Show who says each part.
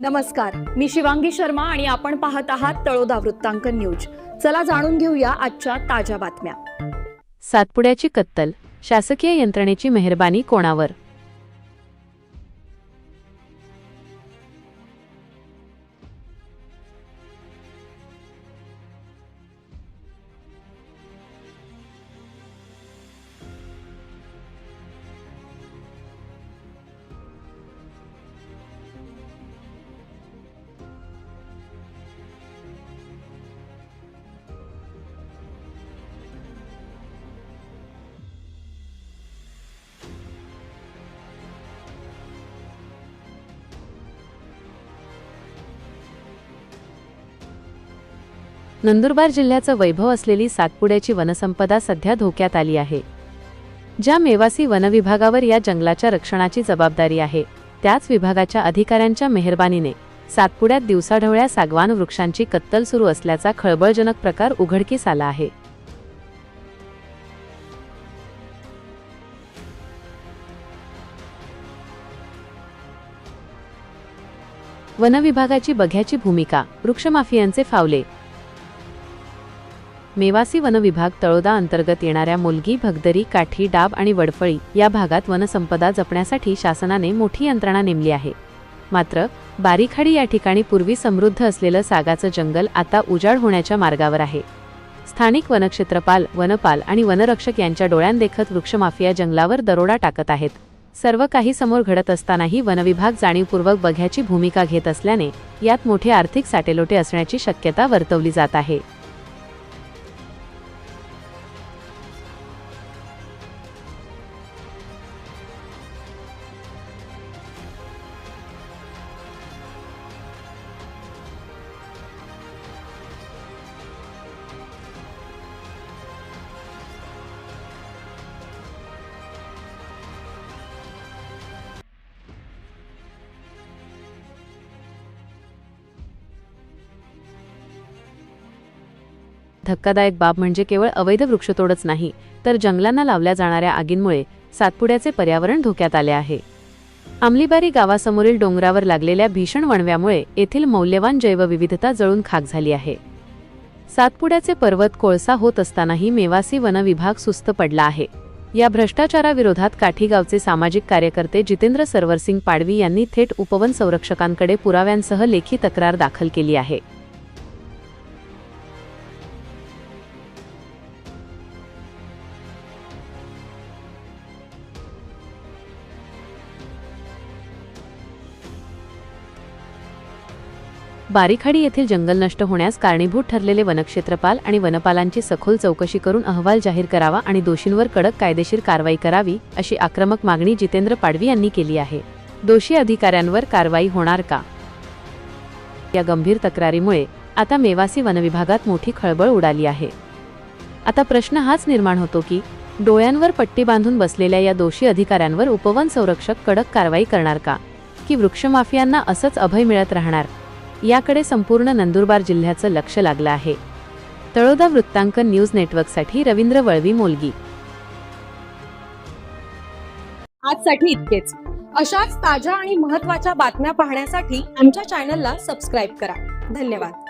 Speaker 1: नमस्कार, मी शिवांगी शर्मा आणि आपण पाहत आहात तळोदा वृत्तांकन न्यूज। चला जाणून घेऊया आजच्या ताज्या बातम्या।
Speaker 2: सातपुड्याची कत्तल, शासकीय यंत्रणेची मेहरबानी कोणावर? नंदुरबार जिल्ह्याचं वैभव असलेली सातपुड्याची वनसंपदा सध्या धोक्यात आली आहे। ज्या मेवासी वनविभागावर या जंगलाच्या रक्षणाची जबाबदारी आहे, त्याच विभागाच्या अधिकाऱ्यांच्या मेहरबानीने सातपुड्यात दिवसाढवळ्या सागवान वृक्षांची कत्तल सुरू असल्याचा खळबळजनक प्रकार उघडकीस आला आहे। वनविभागाची बघ्याची भूमिका, वृक्षमाफियांचे फावले। मेवासी वन विभाग तळोदा अंतर्गत येणाऱ्या मुलगी, भगदरी, काठी, डाब आणि वडफळी या भागात वनसंपदा जपण्यासाठी शासनाने मोठी यंत्रणा नेमली आहे। मात्र बारीखाडी या ठिकाणी पूर्वी समृद्ध असलेलं सागाचं जंगल आता उजाड होण्याच्या मार्गावर आहे। स्थानिक वनक्षेत्रपाल, वनपाल आणि वनरक्षक यांच्या डोळ्यांदेखत वृक्षमाफिया जंगलावर दरोडा टाकत आहेत। सर्व काही समोर घडत असतानाही वनविभाग जाणीवपूर्वक बघ्याची भूमिका घेत असल्याने यात मोठे आर्थिक साटेलोटे असण्याची शक्यता वर्तवली जात आहे। धक्कादायक बाब म्हणजे केवळ अवैध वृक्षतोडच नाही, तर जंगलांना लावल्या जाणाऱ्या आगींमुळे सातपुड्याचे पर्यावरण धोक्यात आले आहे। आमलीबारी गावासमोरील डोंगरावर लागलेल्या भीषण वणव्यामुळे येथील मौल्यवान जैवविविधता जळून खाक झाली आहे। सातपुड्याचे पर्वत कोळसा होत असतानाही मेवासी वन विभाग सुस्त पडला आहे। या भ्रष्टाचाराविरोधात काठी गावचे सामाजिक कार्यकर्ते जितेंद्र सरवरसिंग पाडवी यांनी थेट उपवन संरक्षकांकडे पुराव्यांसह लेखी तक्रार दाखल केली आहे। बारीखाडी येथील जंगल नष्ट होण्यास कारणीभूत ठरलेले वनक्षेत्रपाल आणि वनपालांची सखोल चौकशी करून अहवाल जाहीर करावा आणि दोषींवर कडक कायदेशीर कारवाई करावी, अशी आक्रमक मागणी जितेंद्र पाडवी यांनी केली आहे। दोषी अधिकाऱ्यांवर कारवाई होणार का? या गंभीर तक्रारीमुळे आता मेवासी वनविभागात मोठी खळबळ उडाली आहे। आता प्रश्न हाच निर्माण होतो की डोळ्यांवर पट्टी बांधून बसलेल्या या दोषी अधिकाऱ्यांवर उपवन संरक्षक कडक कारवाई करणार का, की वृक्षमाफियांना असंच अभय मिळत राहणार? याकडे संपूर्ण नंदुरबार जिल्ह्याचं लक्ष लागलं आहे। तळोदा वृत्तांकन न्यूज नेटवर्कसाठी रवींद्र वळवी, मोलगी।
Speaker 1: आजसाठी इतकेच। अशाच ताज्या आणि महत्त्वाच्या बातम्या पाहण्यासाठी आमच्या चॅनलला सबस्क्राइब करा। धन्यवाद।